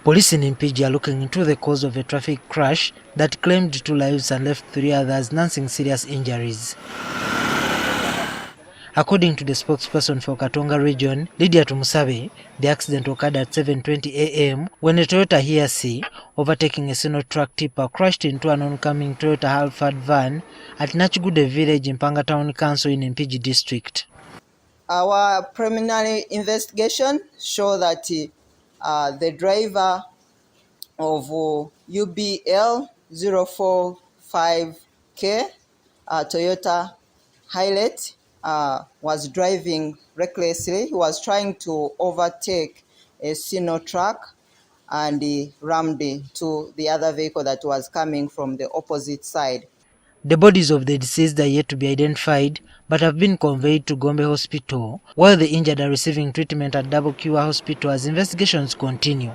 Police in Impigi are looking into the cause of a traffic crash that claimed 2 lives and left 3 others nursing serious injuries. According to the spokesperson for Katonga region, Lydia Tumusabe, the accident occurred at 7:20 a.m. when a Toyota Hiace, overtaking a sino truck tipper, crashed into an oncoming Toyota Alphard van at Nachigude village in Panga Town Council in Impigi district. Our preliminary investigation shows that the driver of UBL 045K Toyota Hilux was driving recklessly. He was trying to overtake a sino truck and he rammed into the other vehicle that was coming from the opposite side. The bodies of the deceased are yet to be identified but have been conveyed to Gombe Hospital, while the injured are receiving treatment at Double Cure Hospital as investigations continue.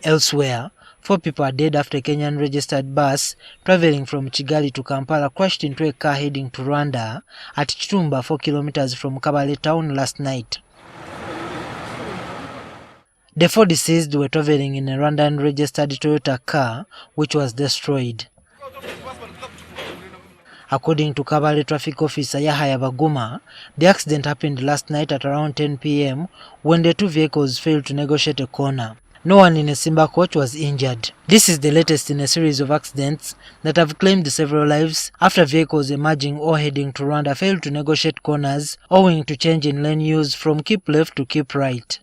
Elsewhere, 4 people are dead after a Kenyan registered bus traveling from Kigali to Kampala crashed into a car heading to Rwanda at Chitumba, 4 kilometers from Kabale town last night. The 4 deceased were traveling in a Rwandan registered Toyota car which was destroyed. According to Kabale traffic officer Yahaya Baguma, the accident happened last night at around 10 p.m. when the 2 vehicles failed to negotiate a corner. No one in a Simba coach was injured. This is the latest in a series of accidents that have claimed several lives after vehicles emerging or heading to Rwanda failed to negotiate corners owing to change in lane use from keep left to keep right.